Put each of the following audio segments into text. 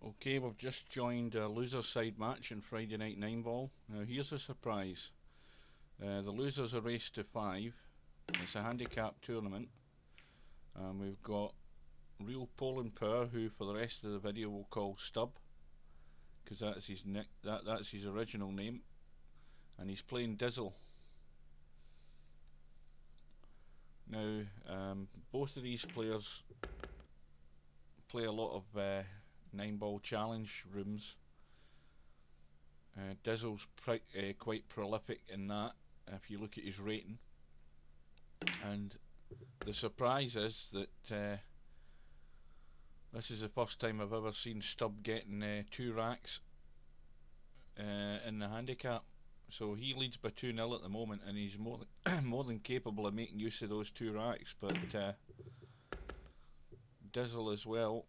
Okay, we've just joined a loser side match in Friday Night 9 Ball. Now here's a surprise. The losers are raced to 5. It's a handicap tournament. We've got ReelPolandPower, who for the rest of the video we'll call Stub, because that's his original name, and he's playing Dizzle. Now both of these players play a lot of 9 Ball challenge rooms. Dizzle's quite prolific in that, if you look at his rating. And the surprise is that this is the first time I've ever seen Stub getting 2 racks in the handicap. So he leads by 2-0 at the moment, and he's more than capable of making use of those 2 racks. But Dizzle as well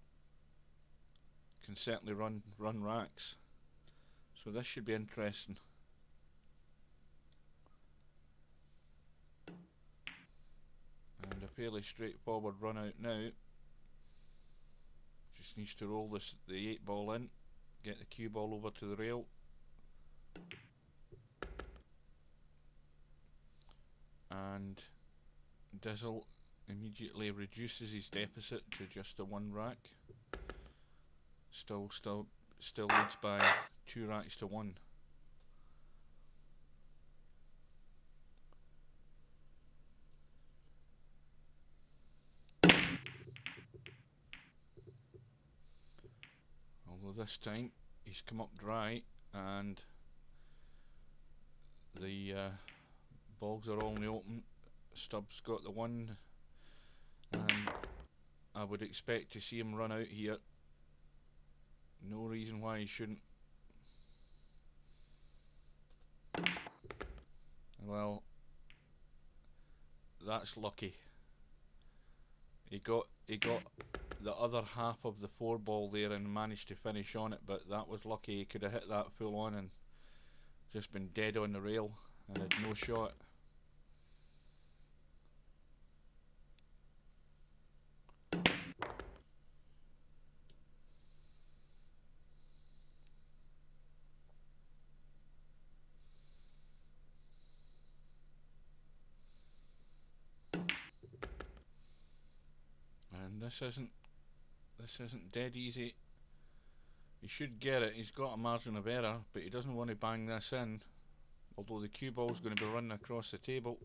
can certainly run racks. So this should be interesting. And a fairly straightforward run out now. Just needs to roll the 8 ball in, get the cue ball over to the rail. And Dizzle immediately reduces his deficit to just a 1 rack. Still leads by 2 racks to 1. Although this time he's come up dry and the balls are all in the open. Stub's got the 1, and I would expect to see him run out here. No reason why he shouldn't. Well, that's lucky. He got the other half of the 4 ball there and managed to finish on it, but that was lucky. He could have hit that full on and just been dead on the rail and had no shot. And this isn't dead easy. He should get it. He's got a margin of error, but he doesn't want to bang this in, although the cue ball's going to be running across the table.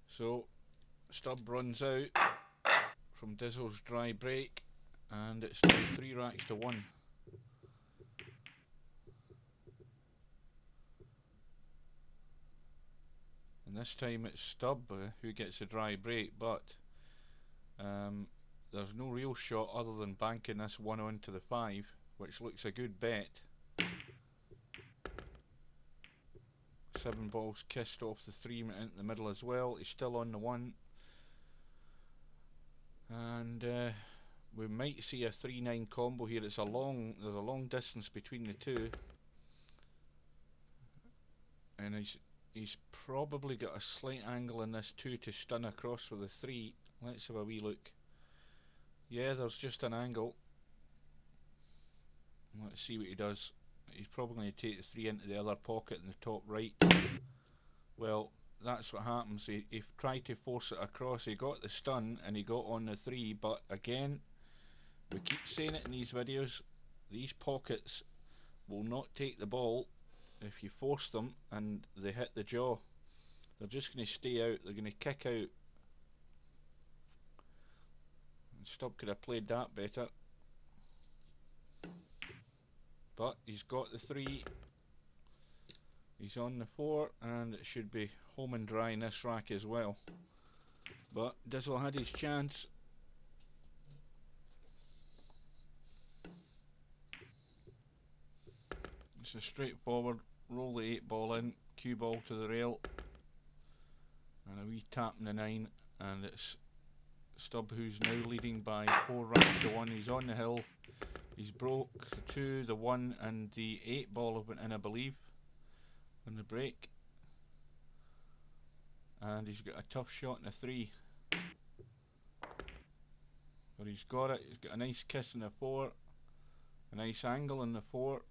So Stub runs out from Dizzle's dry break, and it's now 3 racks to 1. And this time it's Stub who gets a dry break, but there's no real shot other than banking this 1 onto the 5, which looks a good bet. 7 balls kissed off the 3 into the middle as well. He's still on the 1, and we might see a 3-9 combo here. There's a long distance between the 2, and he's probably got a slight angle in this 2 to stun across with the 3. Let's have a wee look. Yeah, there's just an angle. Let's see what he does. He's probably going to take the 3 into the other pocket in the top right. Well, that's what happens. He tried to force it across. He got the stun and he got on the 3, but again, we keep saying it in these videos, these pockets will not take the ball if you force them and they hit the jaw. They're just going to stay out. They're going to kick out. Stub could have played that better, but he's got the 3. He's on the 4, and it should be home and dry in this rack as well. But Dizzle had his chance. It's a straightforward roll the 8 ball in, cue ball to the rail, and a wee tap in the 9, and it's Stub who's now leading by 4 racks to 1. He's on the hill. He's broke the 2, the 1, and the 8 ball have went in, I believe, on the break. And he's got a tough shot in the 3. But he's got it. He's got a nice kiss in the 4. A nice angle in the 4.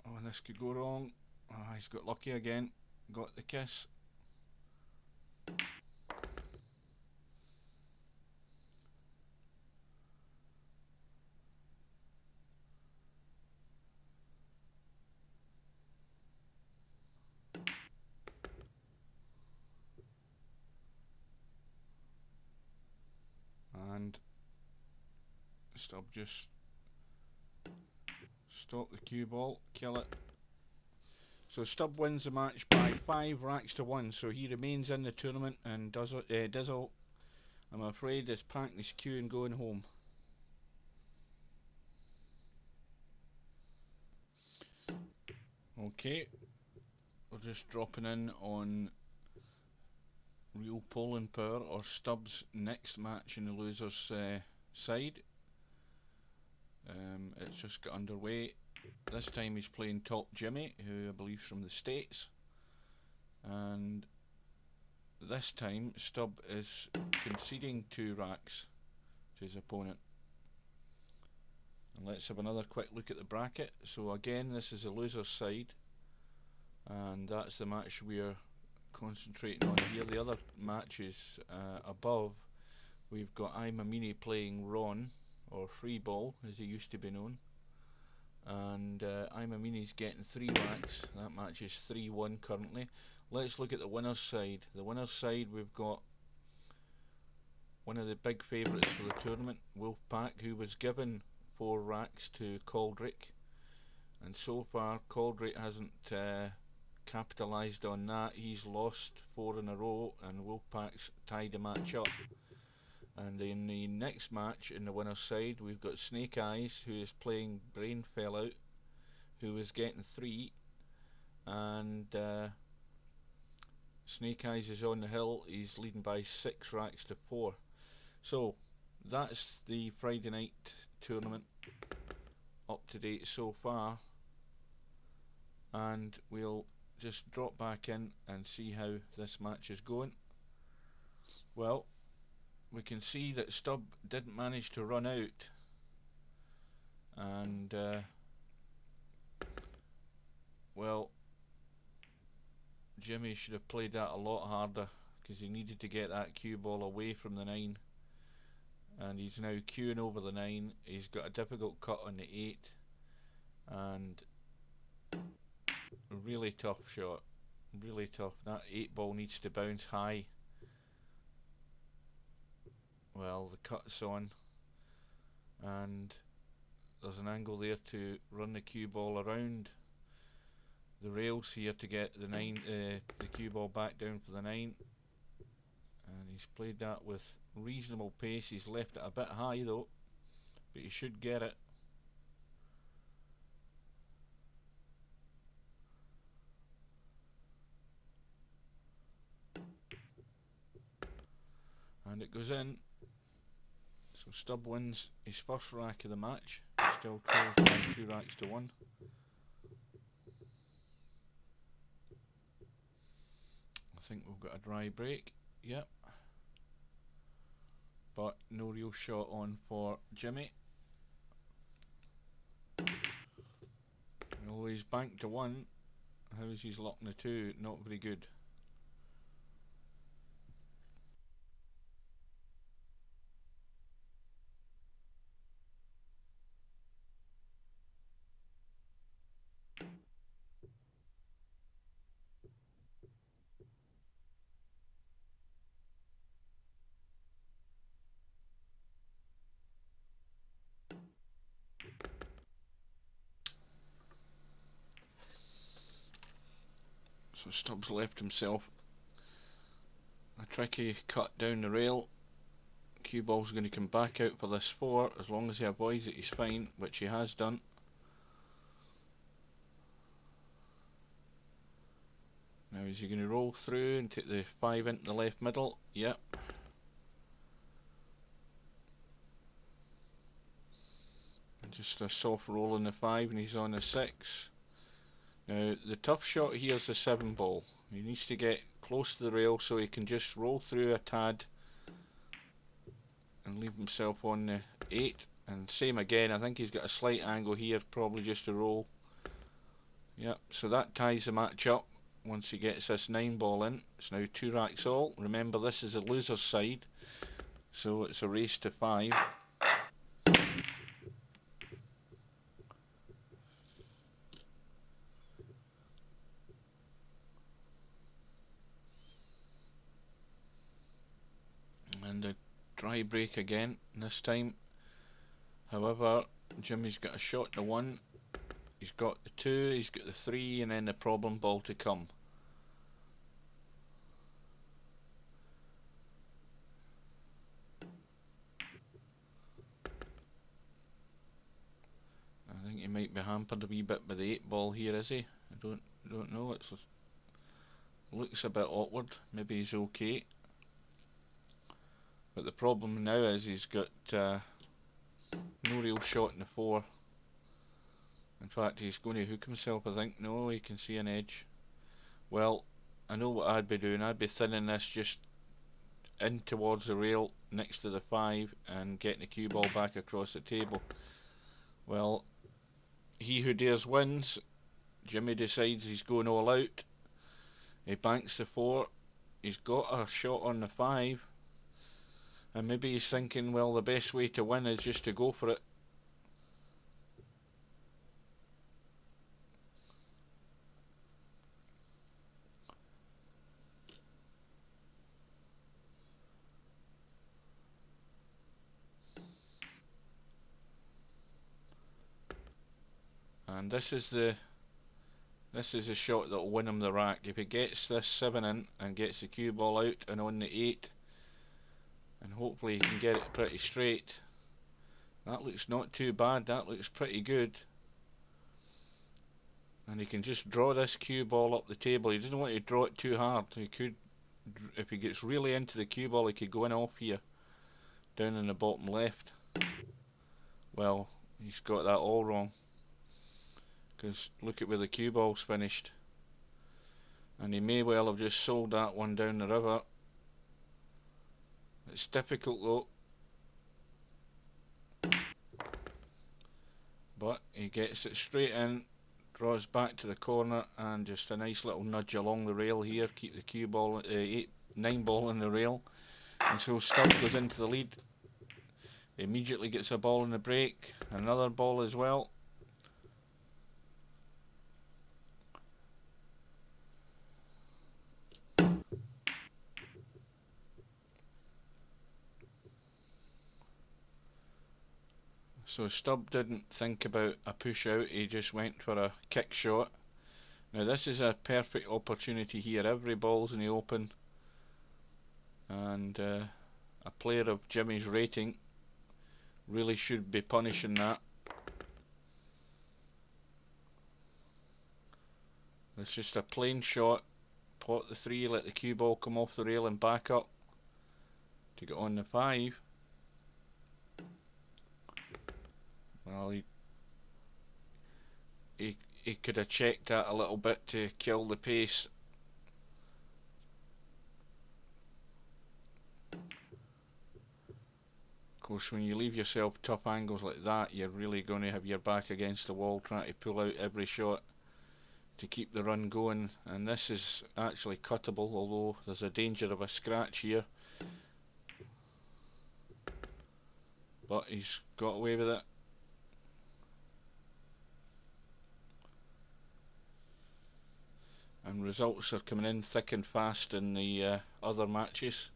Oh, and this could go wrong. Oh, he's got lucky again. Got the kiss. And Stubb just stop the cue ball, kill it. So Stubb wins the match by 5 racks to 1, so he remains in the tournament, and Dizzle, I'm afraid, is packing his cue and going home. Okay, we're just dropping in on ReelPolandPower, or Stubb's next match in the loser's side. It's just got underway. This time he's playing Top Jimmy, who I believe is from the States, and this time Stubb is conceding 2 racks to his opponent. And let's have another quick look at the bracket. So again, this is the loser's side, and that's the match we're concentrating on here. The other matches above, we've got Imamini playing Ron, or Freeball as he used to be known, and Imamini's getting 3 racks. That match is 3-1 currently. Let's look at the winner's side. The winner's side, we've got one of the big favourites for the tournament, Wolfpack, who was given 4 racks to Caldrick, and so far Caldrick hasn't capitalised on that. He's lost 4 in a row, and Wolfpack's tied the match up. And in the next match in the winner's side, we've got Snake Eyes, who is playing Brain Fell Out, who is getting 3, and Snake Eyes is on the hill. He's leading by 6 racks to 4. So that's the Friday night tournament up to date so far, and we'll just drop back in and see how this match is going. Well, we can see that Stubb didn't manage to run out, and well, Jimmy should have played that a lot harder, because he needed to get that cue ball away from the 9, and he's now cueing over the 9. He's got a difficult cut on the 8, and a really tough shot, really tough. That 8 ball needs to bounce high. Well, the cut's on, and there's an angle there to run the cue ball around the rails here to get the 9, the cue ball back down for the 9, and he's played that with reasonable pace. He's left it a bit high though, but he should get it. And it goes in. So Stubb wins his first rack of the match. He's still trails by 2 racks to 1. I think we've got a dry break. Yep. But no real shot on for Jimmy. Well, he's banked to 1. How's he's locking the 2? Not very good. So Stubbs left himself a tricky cut down the rail. Cue ball's going to come back out for this 4. As long as he avoids it, he's fine, which he has done. Now is he going to roll through and take the 5 into the left middle? Yep. And just a soft roll in the 5, and he's on the 6. Now the tough shot here is the 7 ball. He needs to get close to the rail so he can just roll through a tad and leave himself on the 8. And same again, I think he's got a slight angle here, probably just to roll. Yep, so that ties the match up once he gets this 9 ball in. It's now 2 racks all. Remember, this is the loser's side, so it's a race to 5. And a dry break again this time. However, Jimmy's got a shot to 1, he's got the 2, he's got the 3, and then the problem ball to come. I think he might be hampered a wee bit by the 8 ball here, is he? I don't know. It looks a bit awkward. Maybe he's okay. But the problem now is he's got no real shot in the 4. In fact, he's going to hook himself, I think. No, he can see an edge. Well, I know what I'd be doing. I'd be thinning this just in towards the rail next to the 5 and getting the cue ball back across the table. Well, he who dares wins. Jimmy decides he's going all out. He banks the 4. He's got a shot on the 5. And maybe he's thinking, well, the best way to win is just to go for it. And this is the shot that will win him the rack. If he gets this 7 in and gets the cue ball out and on the 8, and hopefully he can get it pretty straight. That looks not too bad, that looks pretty good. And he can just draw this cue ball up the table. He doesn't want to draw it too hard. He could, if he gets really into the cue ball, he could go in off here, down in the bottom left. Well, he's got that all wrong. Because look at where the cue ball's finished. And he may well have just sold that one down the river. It's difficult though. But he gets it straight in, draws back to the corner, and just a nice little nudge along the rail here. Keep the cue ball, 9 ball in the rail. And so Stubb goes into the lead. Immediately gets a ball in the break, another ball as well. So Stubb didn't think about a push out, he just went for a kick shot. Now this is a perfect opportunity here, every ball's in the open, and a player of Jimmy's rating really should be punishing that. It's just a plain shot, pot the 3, let the cue ball come off the rail and back up to get on the 5. Well, he could have checked that a little bit to kill the pace. Of course, when you leave yourself tough angles like that, you're really going to have your back against the wall trying to pull out every shot to keep the run going. And this is actually cuttable, although there's a danger of a scratch here. But he's got away with it. And results are coming in thick and fast in the other matches.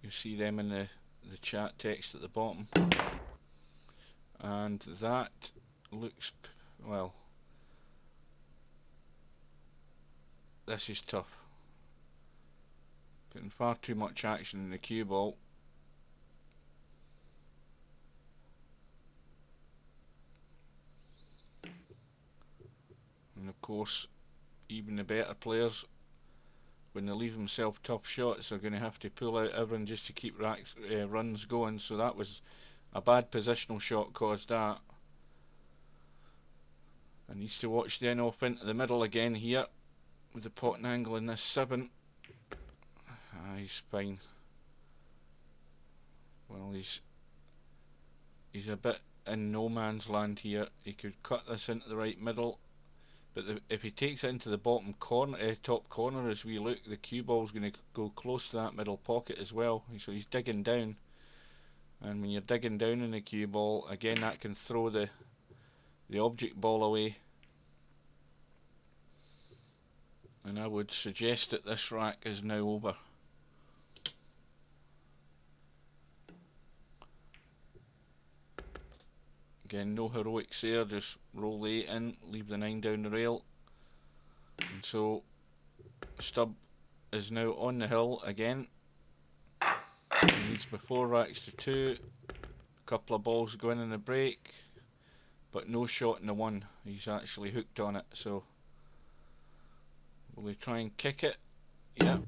You see them in the chat text at the bottom. And that looks, well, this is tough. Putting far too much action in the cue ball. And of course, even the better players, when they leave themselves tough shots, are going to have to pull out everything just to keep runs going. So that was a bad positional shot, caused that. And needs to watch the in-off into the middle again here with the potting angle in this 7. He's fine. Well, he's a bit in no man's land here. He could cut this into the right middle, but if he takes it into the bottom corner, top corner as we look, the cue ball's going to go close to that middle pocket as well. So he's digging down, and when you're digging down in the cue ball, again that can throw the object ball away. And I would suggest that this rack is now over. Again, no heroics there, just roll the 8 in, leave the 9 down the rail. And so Stubb is now on the hill again. He leads by 4 racks to 2. A couple of balls going in the break, but no shot in the 1. He's actually hooked on it, so will he try and kick it? Yeah.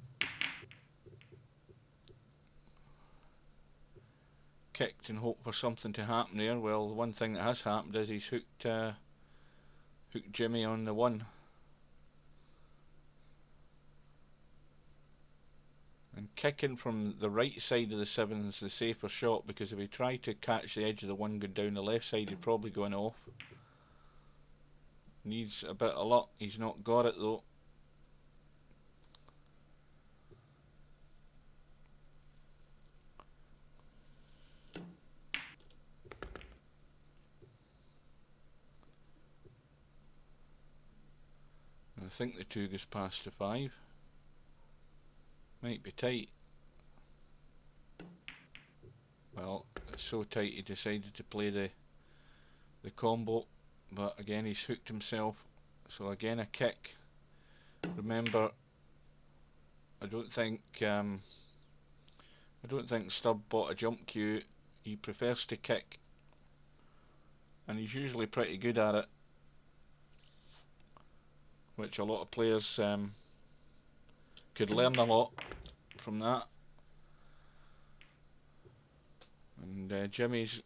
Kicked and hope for something to happen there. Well, the one thing that has happened is he's hooked Jimmy on the 1. And kicking from the right side of the 7 is the safer shot, because if he tried to catch the edge of the 1 going down the left side, he'd probably go off. Needs a bit of luck. He's not got it though. I think the 2 goes past the 5. Might be tight. Well, it's so tight he decided to play the combo, but again he's hooked himself. So again a kick. Remember, I don't think Stubb bought a jump cue. He prefers to kick, and he's usually pretty good at it, which a lot of players could learn a lot from that. And Jimmy's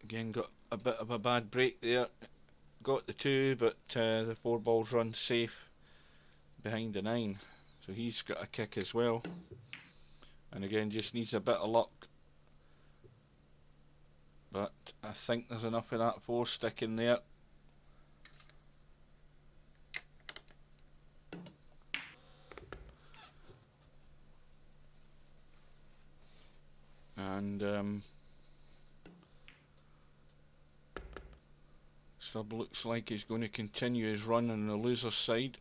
again got a bit of a bad break there. Got the 2, but the 4 balls run safe behind the 9, so he's got a kick as well. And again, just needs a bit of luck. But I think there's enough of that 4 sticking there. And Stubb looks like he's going to continue his run on the loser's side.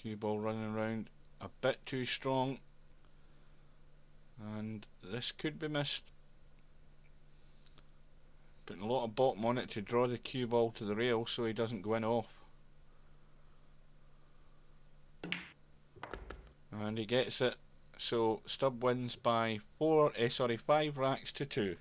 Cue ball running around a bit too strong, and this could be missed. Putting a lot of bottom on it to draw the cue ball to the rail so he doesn't go in off. And he gets it, so Stubb wins by 5 racks to 2.